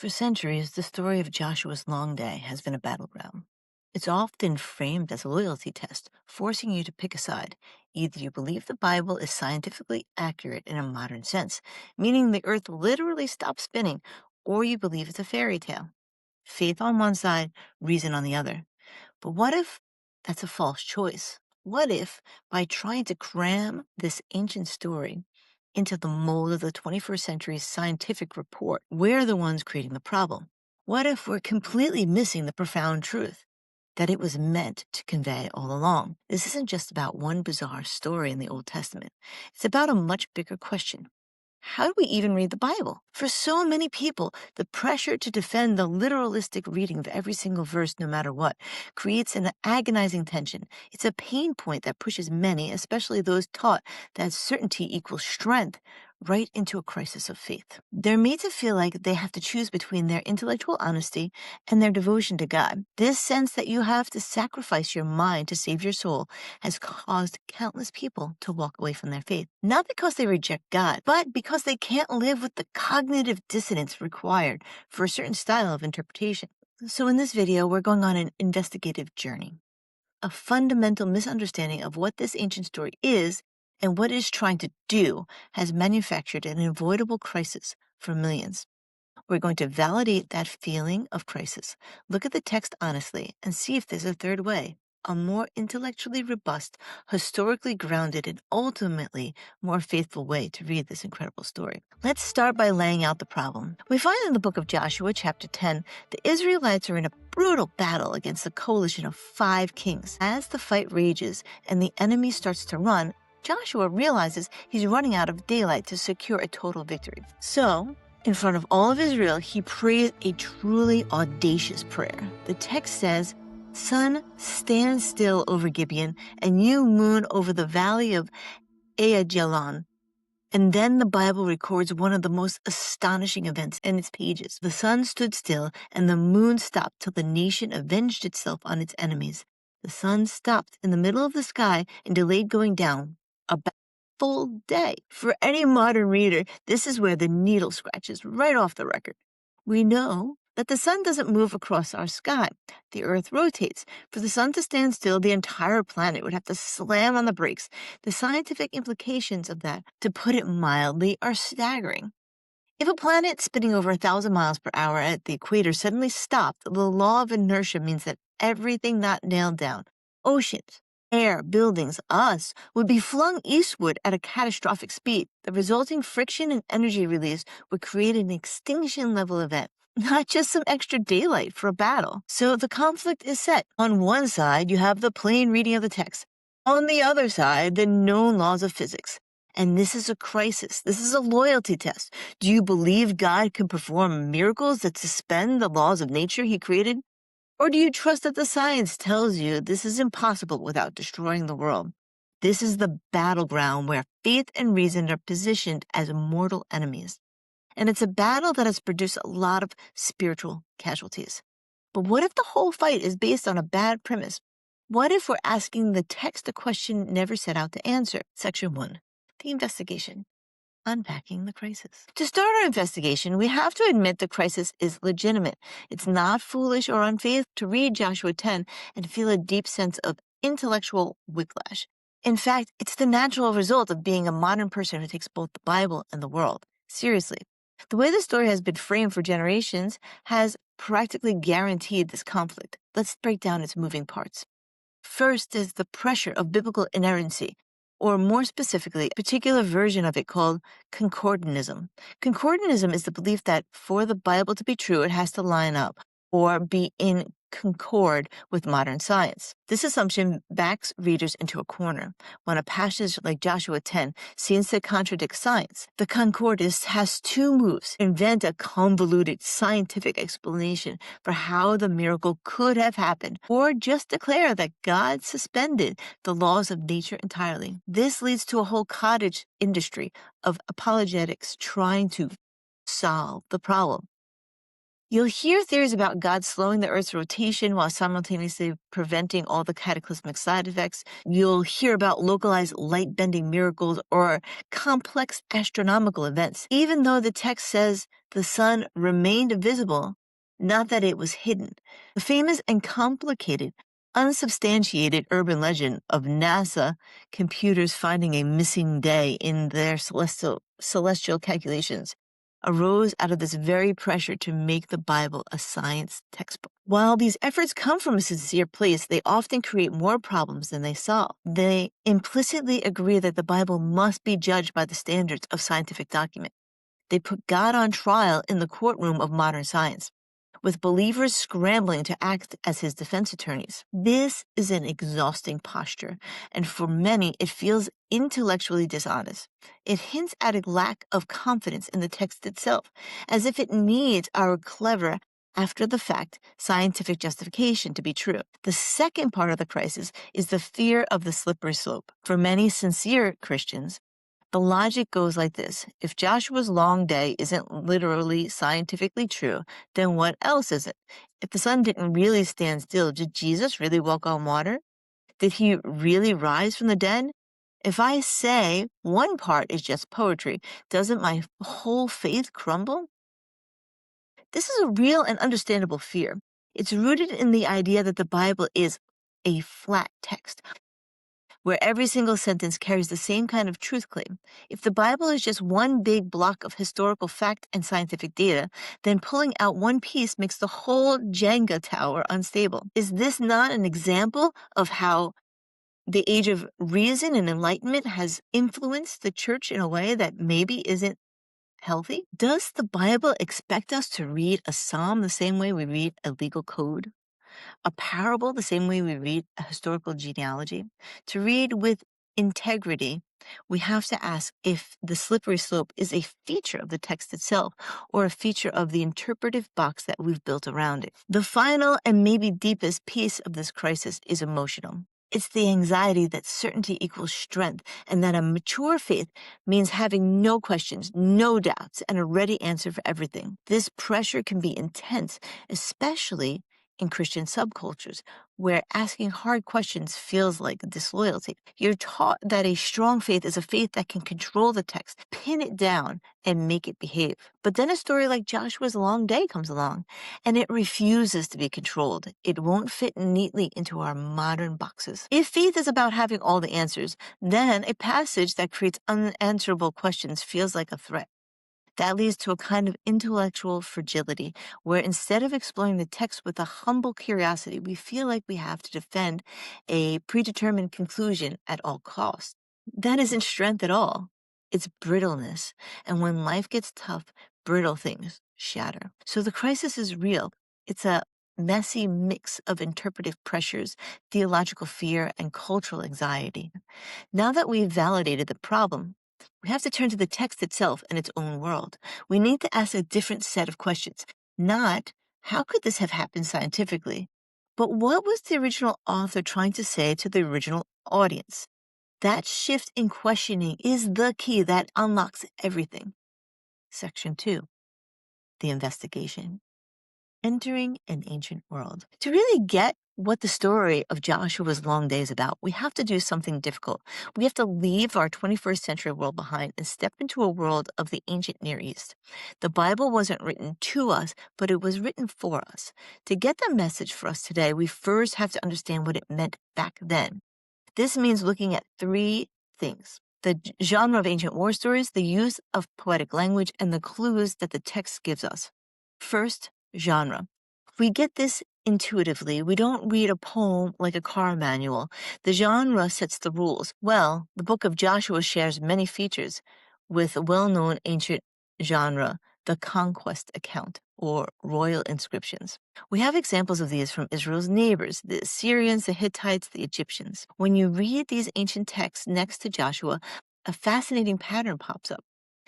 For centuries, the story of Joshua's long day has been a battleground. It's often framed as a loyalty test, forcing you to pick a side. Either you believe the Bible is scientifically accurate in a modern sense, meaning the earth literally stopped spinning, or you believe it's a fairy tale. Faith on one side, reason on the other. But what if that's a false choice? What if, by trying to cram this ancient story into the mold of the 21st century's scientific report, we're the ones creating the problem? What if we're completely missing the profound truth that it was meant to convey all along? This isn't just about one bizarre story in the Old Testament. It's about a much bigger question. How do we even read the Bible? For so many people, the pressure to defend the literalistic reading of every single verse, no matter what, creates an agonizing tension. It's a pain point that pushes many, especially those taught that certainty equals strength, right into a crisis of faith. They're made to feel like they have to choose between their intellectual honesty and their devotion to God. This sense that you have to sacrifice your mind to save your soul has caused countless people to walk away from their faith. Not because they reject God, but because they can't live with the cognitive dissonance required for a certain style of interpretation. So in this video, we're going on an investigative journey. A fundamental misunderstanding of what this ancient story is and what it is trying to do has manufactured an avoidable crisis for millions. We're going to validate that feeling of crisis, look at the text honestly, and see if there's a third way, a more intellectually robust, historically grounded, and ultimately more faithful way to read this incredible story. Let's start by laying out the problem. We find in the book of Joshua, chapter 10, the Israelites are in a brutal battle against a coalition of 5 kings. As the fight rages and the enemy starts to run, Joshua realizes he's running out of daylight to secure a total victory. So, in front of all of Israel, he prays a truly audacious prayer. The text says, "Sun, stand still over Gibeon, and you, moon, over the valley of Aijalon." And then the Bible records one of the most astonishing events in its pages. The sun stood still, and the moon stopped till the nation avenged itself on its enemies. The sun stopped in the middle of the sky and delayed going down about a full day. For any modern reader, this is where the needle scratches right off the record. We know that the sun doesn't move across our sky. The earth rotates. For the sun to stand still, the entire planet would have to slam on the brakes. The scientific implications of that, to put it mildly, are staggering. If a planet spinning over 1,000 miles per hour at the equator suddenly stopped, the law of inertia means that everything not nailed down, oceans, air, buildings, us, would be flung eastward at a catastrophic speed. The resulting friction and energy release would create an extinction level event, not just some extra daylight for a battle. So the conflict is set. On one side, you have the plain reading of the text. On the other side, the known laws of physics. And this is a crisis. This is a loyalty test. Do you believe God can perform miracles that suspend the laws of nature he created? Or do you trust that the science tells you this is impossible without destroying the world? This is the battleground where faith and reason are positioned as mortal enemies. And it's a battle that has produced a lot of spiritual casualties. But what if the whole fight is based on a bad premise? What if we're asking the text a question never set out to answer? Section 1, the investigation. Unpacking the crisis. To start our investigation, we have to admit the crisis is legitimate. It's not foolish or unfaithful to read Joshua 10 and feel a deep sense of intellectual whiplash. In fact, it's the natural result of being a modern person who takes both the Bible and the world seriously. The way the story has been framed for generations has practically guaranteed this conflict. Let's break down its moving parts. First is the pressure of biblical inerrancy, or more specifically, a particular version of it called concordanism. Concordanism is the belief that for the Bible to be true, it has to line up or be in concord with modern science. This assumption backs readers into a corner. When a passage like Joshua 10 seems to contradict science, the concordist has 2 moves: invent a convoluted scientific explanation for how the miracle could have happened, or just declare that God suspended the laws of nature entirely. This leads to a whole cottage industry of apologetics trying to solve the problem. You'll hear theories about God slowing the Earth's rotation while simultaneously preventing all the cataclysmic side effects. You'll hear about localized light-bending miracles or complex astronomical events, even though the text says the sun remained visible, not that it was hidden. The famous and complicated, unsubstantiated urban legend of NASA computers finding a missing day in their celestial calculations arose out of this very pressure to make the Bible a science textbook. While these efforts come from a sincere place, they often create more problems than they solve. They implicitly agree that the Bible must be judged by the standards of scientific document. They put God on trial in the courtroom of modern science, with believers scrambling to act as his defense attorneys. This is an exhausting posture, and for many, it feels intellectually dishonest. It hints at a lack of confidence in the text itself, as if it needs our clever, after-the-fact scientific justification to be true. The second part of the crisis is the fear of the slippery slope. For many sincere Christians, the logic goes like this. If Joshua's long day isn't literally scientifically true, then what else is it? If the sun didn't really stand still, did Jesus really walk on water? Did he really rise from the dead? If I say one part is just poetry, doesn't my whole faith crumble? This is a real and understandable fear. It's rooted in the idea that the Bible is a flat text, where every single sentence carries the same kind of truth claim. If the Bible is just one big block of historical fact and scientific data, then pulling out one piece makes the whole Jenga tower unstable. Is this not an example of how the age of reason and enlightenment has influenced the church in a way that maybe isn't healthy? Does the Bible expect us to read a psalm the same way we read a legal code? A parable the same way we read a historical genealogy? To read with integrity, we have to ask if the slippery slope is a feature of the text itself or a feature of the interpretive box that we've built around it. The final and maybe deepest piece of this crisis is emotional. It's the anxiety that certainty equals strength and that a mature faith means having no questions, no doubts, and a ready answer for everything. This pressure can be intense, especially in Christian subcultures, where asking hard questions feels like disloyalty. You're taught that a strong faith is a faith that can control the text, pin it down, and make it behave. But then a story like Joshua's long day comes along, and it refuses to be controlled. It won't fit neatly into our modern boxes. If faith is about having all the answers, then a passage that creates unanswerable questions feels like a threat. That leads to a kind of intellectual fragility, where instead of exploring the text with a humble curiosity, we feel like we have to defend a predetermined conclusion at all costs. That isn't strength at all. It's brittleness. And when life gets tough, brittle things shatter. So the crisis is real. It's a messy mix of interpretive pressures, theological fear, and cultural anxiety. Now that we've validated the problem, we have to turn to the text itself and its own world. We need to ask a different set of questions. Not, how could this have happened scientifically? But what was the original author trying to say to the original audience? That shift in questioning is the key that unlocks everything. Section 2, the investigation. Entering an ancient world. To really get what the story of Joshua's long day is about, we have to do something difficult. We have to leave our 21st century world behind and step into a world of the ancient Near East. The Bible wasn't written to us, but it was written for us. To get the message for us today, we first have to understand what it meant back then. This means looking at three things: the genre of ancient war stories, the use of poetic language, and the clues that the text gives us. First, genre. We get this intuitively. We don't read a poem like a car manual. The genre sets the rules. Well, the book of Joshua shares many features with a well-known ancient genre, the conquest account, or royal inscriptions. We have examples of these from Israel's neighbors, the Assyrians, the Hittites, the Egyptians. When you read these ancient texts next to Joshua, a fascinating pattern pops up.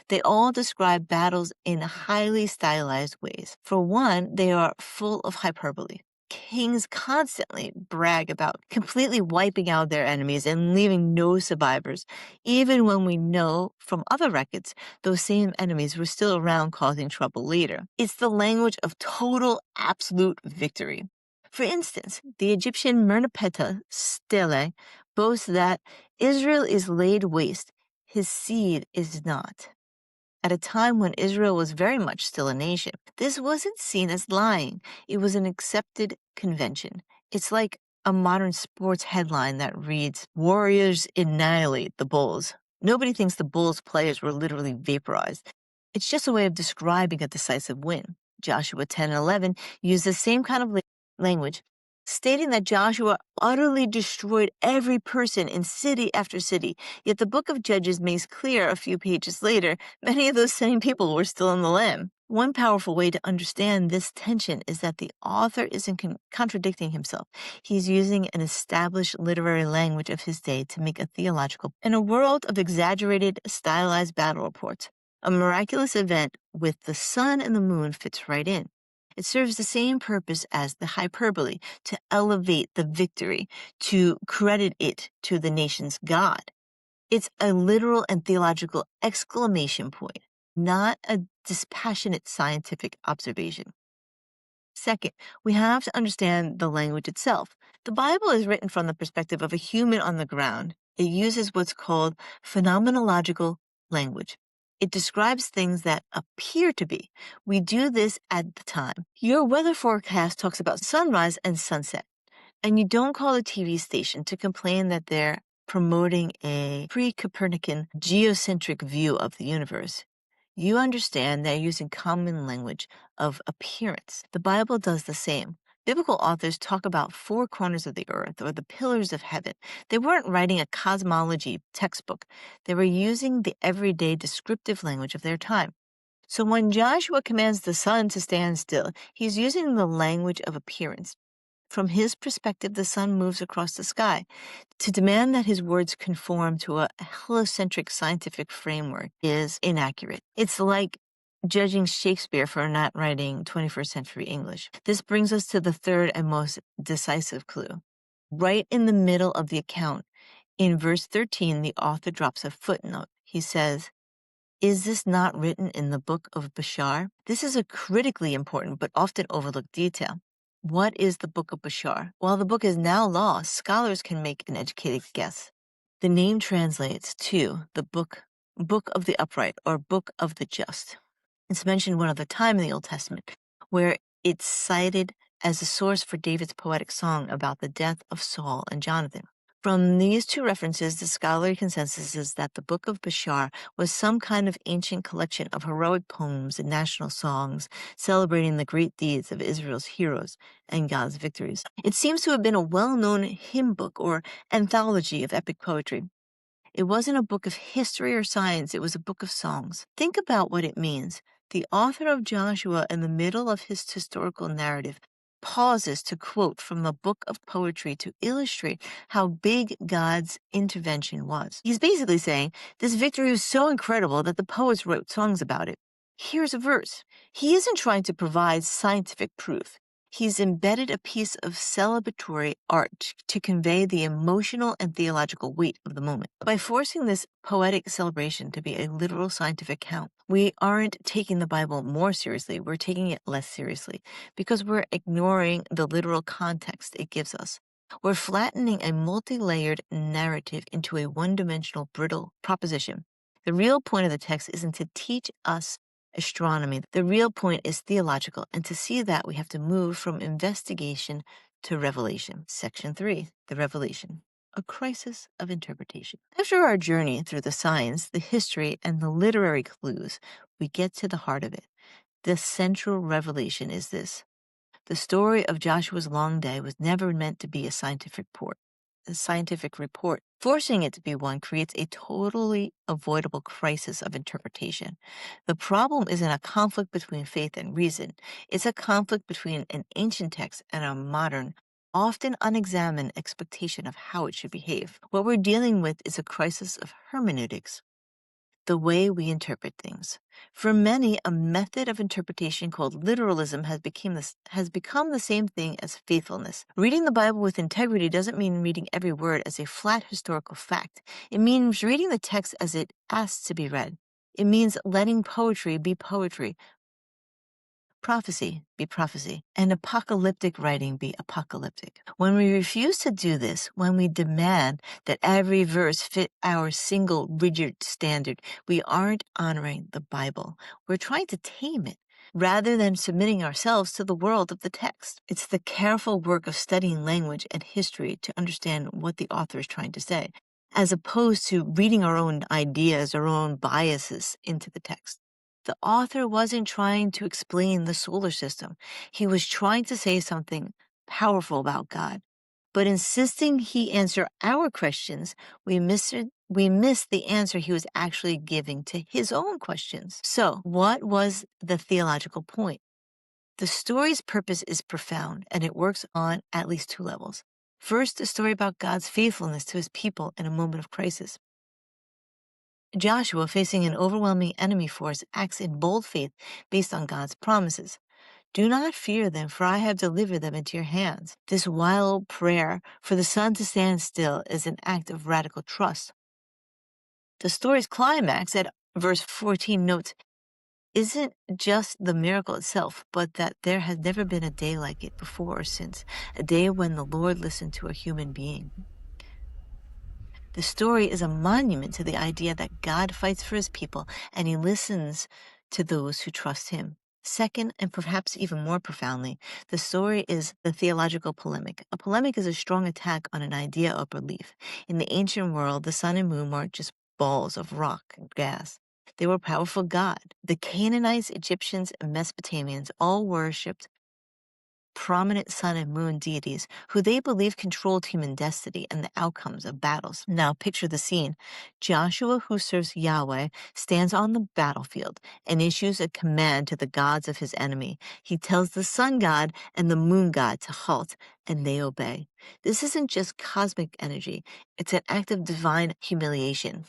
They all describe battles in highly stylized ways. For one, they are full of hyperbole. kings constantly brag about completely wiping out their enemies and leaving no survivors, even when we know from other records those same enemies were still around causing trouble later. It's the language of total, absolute victory. For instance, the Egyptian Merneptah stele boasts that Israel is laid waste, his seed is not. At a time when Israel was very much still a nation, this wasn't seen as lying. It was an accepted convention. It's like a modern sports headline that reads, Warriors annihilate the Bulls. Nobody thinks the Bulls players were literally vaporized. It's just a way of describing a decisive win. Joshua 10 and 11 use the same kind of language, stating that Joshua utterly destroyed every person in city after city. Yet the book of Judges makes clear a few pages later, many of those same people were still in the land. One powerful way to understand this tension is that the author isn't contradicting himself. He's using an established literary language of his day to make a theological. In a world of exaggerated, stylized battle reports, a miraculous event with the sun and the moon fits right in. It serves the same purpose as the hyperbole, to elevate the victory, to credit it to the nation's God. It's a literal and theological exclamation point, not a dispassionate scientific observation. Second, we have to understand the language itself. The Bible is written from the perspective of a human on the ground. It uses what's called phenomenological language. It describes things that appear to be. We do this at the time. Your weather forecast talks about sunrise and sunset, and you don't call a TV station to complain that they're promoting a pre-Copernican geocentric view of the universe. You understand they're using common language of appearance. The Bible does the same. Biblical authors talk about four corners of the earth or the pillars of heaven. They weren't writing a cosmology textbook. They were using the everyday descriptive language of their time. So when Joshua commands the sun to stand still, he's using the language of appearance. From his perspective, the sun moves across the sky. To demand that his words conform to a heliocentric scientific framework is inaccurate. It's like judging Shakespeare for not writing 21st century English. This brings us to the third and most decisive clue. Right in the middle of the account, in verse 13, the author drops a footnote. He says, is this not written in the book of Bashar? This is a critically important but often overlooked detail. What is the book of Bashar? While the book is now lost, scholars can make an educated guess. The name translates to the book of the upright or book of the just. It's mentioned one other time in the Old Testament, where it's cited as a source for David's poetic song about the death of Saul and Jonathan. From these two references, the scholarly consensus is that the Book of Bashar was some kind of ancient collection of heroic poems and national songs celebrating the great deeds of Israel's heroes and God's victories. It seems to have been a well-known hymn book or anthology of epic poetry. It wasn't a book of history or science, it was a book of songs. Think about what it means. The author of Joshua, in the middle of his historical narrative, pauses to quote from a book of poetry to illustrate how big God's intervention was. He's basically saying, this victory was so incredible that the poets wrote songs about it. Here's a verse. He isn't trying to provide scientific proof. He's embedded a piece of celebratory art to convey the emotional and theological weight of the moment. By forcing this poetic celebration to be a literal scientific account, we aren't taking the Bible more seriously, we're taking it less seriously, because we're ignoring the literal context it gives us. We're flattening a multi-layered narrative into a one-dimensional, brittle proposition. The real point of the text isn't to teach us astronomy. The real point is theological, and to see that we have to move from investigation to revelation. Section 3, the revelation. A crisis of interpretation. After our journey through the science, the history, and the literary clues, we get to the heart of it. The central revelation is this. The story of Joshua's long day was never meant to be a scientific report. Forcing it to be one creates a totally avoidable crisis of interpretation. The problem isn't a conflict between faith and reason. It's a conflict between an ancient text and a modern, often unexamined expectation of how it should behave. What we're dealing with is a crisis of hermeneutics. the way we interpret things. For many, a method of interpretation called literalism has become the same thing as faithfulness. Reading the Bible with integrity doesn't mean reading every word as a flat historical fact. It means reading the text as it asks to be read. It means letting poetry be poetry, prophecy be prophecy, and apocalyptic writing be apocalyptic. When we refuse to do this, when we demand that every verse fit our single rigid standard, we aren't honoring the Bible. We're trying to tame it rather than submitting ourselves to the world of the text. It's the careful work of studying language and history to understand what the author is trying to say, as opposed to reading our own ideas, our own biases into the text. The author wasn't trying to explain the solar system. He was trying to say something powerful about God. But insisting he answer our questions, we missed the answer he was actually giving to his own questions. So, what was the theological point? The story's purpose is profound, and it works on at least two levels. First, a story about God's faithfulness to his people in a moment of crisis. Joshua, facing an overwhelming enemy force, acts in bold faith based on God's promises. Do not fear them, for I have delivered them into your hands. This wild prayer for the sun to stand still is an act of radical trust. The story's climax at verse 14 notes, isn't just the miracle itself, but that there has never been a day like it before or since, a day when the Lord listened to a human being. The story is a monument to the idea that God fights for his people and he listens to those who trust him. Second, and perhaps even more profoundly, the story is the theological polemic. A polemic is a strong attack on an idea or belief. In the ancient world, the sun and moon weren't just balls of rock and gas. They were powerful God. The Canaanites, Egyptians, and Mesopotamians all worshipped prominent sun and moon deities who they believed controlled human destiny and the outcomes of battles. Now picture the scene. Joshua, who serves Yahweh, stands on the battlefield and issues a command to the gods of his enemy. He tells the sun god and the moon god to halt, and they obey. This isn't just cosmic energy, it's an act of divine humiliation.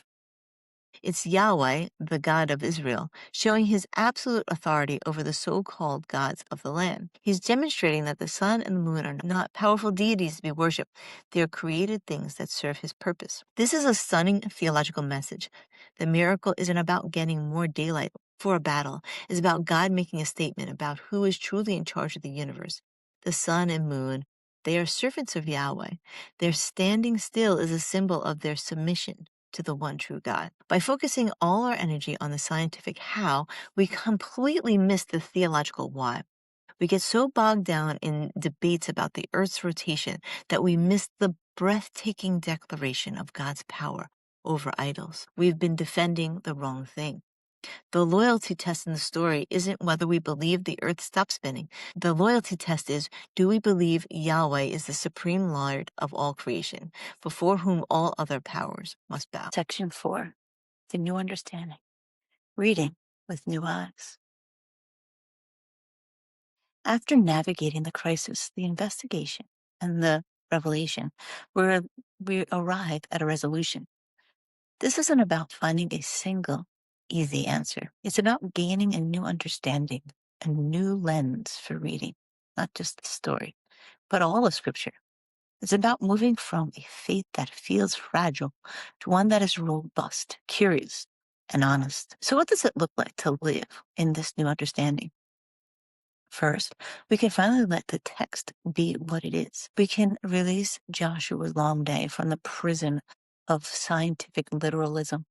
It's Yahweh, the God of Israel, showing his absolute authority over the so-called gods of the land. He's demonstrating that the sun and the moon are not powerful deities to be worshipped. They are created things that serve his purpose. This is a stunning theological message. The miracle isn't about getting more daylight for a battle. It's about God making a statement about who is truly in charge of the universe. The sun and moon, they are servants of Yahweh. Their standing still is a symbol of their submission to the one true God. By focusing all our energy on the scientific how, we completely miss the theological why. We get so bogged down in debates about the Earth's rotation that we miss the breathtaking declaration of God's power over idols. We've been defending the wrong thing. The loyalty test in the story isn't whether we believe the earth stops spinning. The loyalty test is, do we believe Yahweh is the supreme Lord of all creation, before whom all other powers must bow? Section 4, The New Understanding. Reading with New Eyes. After navigating the crisis, the investigation, and the revelation, we arrive at a resolution. This isn't about finding a single easy answer. It's about gaining a new understanding, a new lens for reading, not just the story, but all of Scripture. It's about moving from a faith that feels fragile to one that is robust, curious, and honest. So what does it look like to live in this new understanding? First, we can finally let the text be what it is. We can release Joshua's long day from the prison of scientific literalism.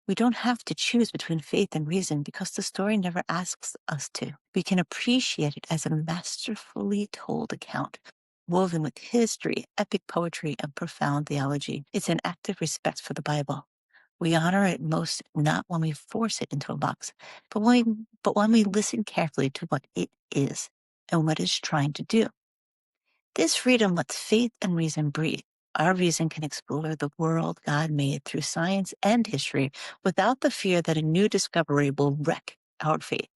We don't have to choose between faith and reason because the story never asks us to. We can appreciate it as a masterfully told account, woven with history, epic poetry, and profound theology. It's an act of respect for the Bible. We honor it most not when we force it into a box, but when we listen carefully to what it is and what it's trying to do. This freedom lets faith and reason breathe. Our reason can explore the world God made through science and history without the fear that a new discovery will wreck our faith.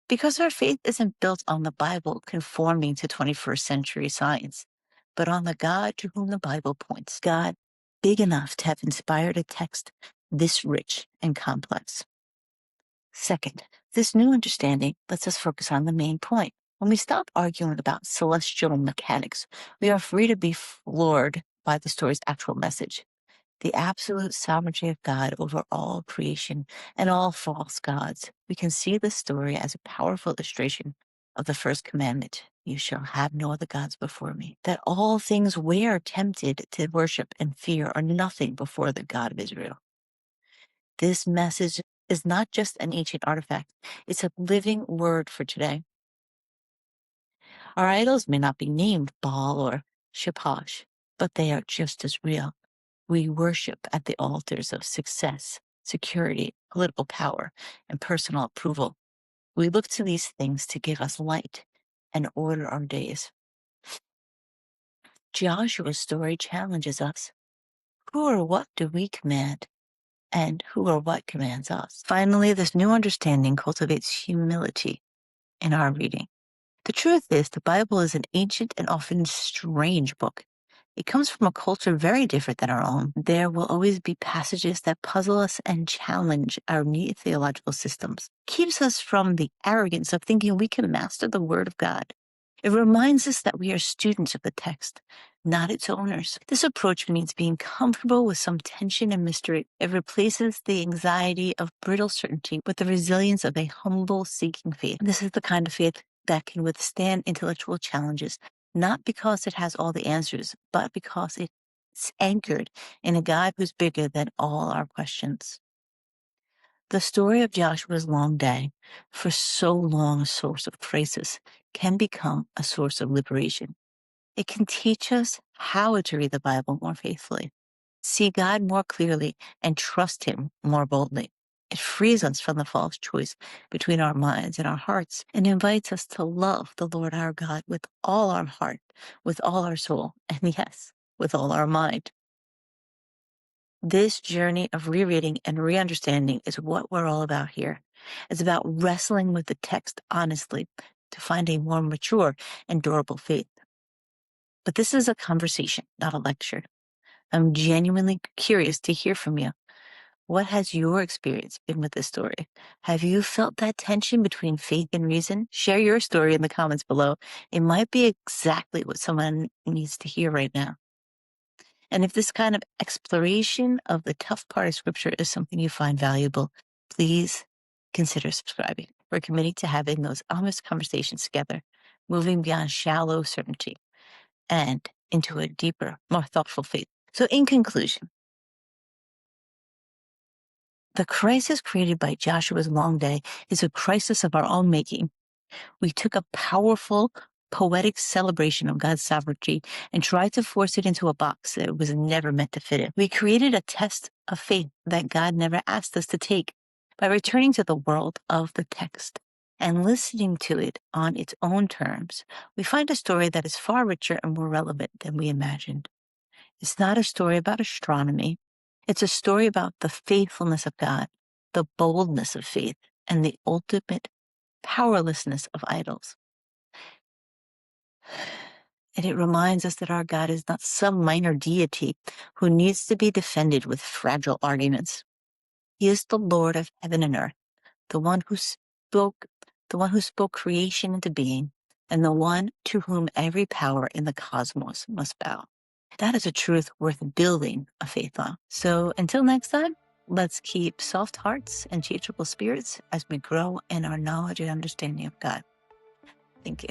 Because our faith isn't built on the Bible conforming to 21st century science, but on the God to whom the Bible points. God big enough to have inspired a text this rich and complex. Second, this new understanding lets us focus on the main point. When we stop arguing about celestial mechanics, we are free to be floored by the story's actual message. The absolute sovereignty of God over all creation and all false gods. We can see this story as a powerful illustration of the first commandment: you shall have no other gods before me. That all things were tempted to worship and fear are nothing before the God of Israel. This message is not just an ancient artifact, it's a living word for today. Our idols may not be named Baal or Shephash, but they are just as real. We worship at the altars of success, security, political power, and personal approval. We look to these things to give us light and order our days. Joshua's story challenges us. Who or what do we command? And who or what commands us? Finally, this new understanding cultivates humility in our reading. The truth is, the Bible is an ancient and often strange book. It comes from a culture very different than our own. There will always be passages that puzzle us and challenge our neat theological systems. Keeps us from the arrogance of thinking we can master the Word of God. It reminds us that we are students of the text, not its owners. This approach means being comfortable with some tension and mystery. It replaces the anxiety of brittle certainty with the resilience of a humble, seeking faith. This is the kind of faith that can withstand intellectual challenges, not because it has all the answers, but because it's anchored in a God who's bigger than all our questions. The story of Joshua's long day, for so long a source of crisis, can become a source of liberation. It can teach us how to read the Bible more faithfully, see God more clearly, and trust Him more boldly. It frees us from the false choice between our minds and our hearts and invites us to love the Lord our God with all our heart, with all our soul, and yes, with all our mind. This journey of rereading and re-understanding is what we're all about here. It's about wrestling with the text honestly to find a more mature and durable faith. But this is a conversation, not a lecture. I'm genuinely curious to hear from you. What has your experience been with this story? Have you felt that tension between faith and reason? Share your story in the comments below. It might be exactly what someone needs to hear right now. And if this kind of exploration of the tough part of scripture is something you find valuable, please consider subscribing. We're committed to having those honest conversations together, moving beyond shallow certainty and into a deeper, more thoughtful faith. So in conclusion, the crisis created by Joshua's long day is a crisis of our own making. We took a powerful, poetic celebration of God's sovereignty and tried to force it into a box that it was never meant to fit in. We created a test of faith that God never asked us to take by returning to the world of the text and listening to it on its own terms. We find a story that is far richer and more relevant than we imagined. It's not a story about astronomy. It's a story about the faithfulness of God, the boldness of faith, and the ultimate powerlessness of idols. And it reminds us that our God is not some minor deity who needs to be defended with fragile arguments. He is the Lord of heaven and earth, the one who spoke creation into being, and the one to whom every power in the cosmos must bow. That is a truth worth building a faith on. So until next time, let's keep soft hearts and teachable spirits as we grow in our knowledge and understanding of God. Thank you.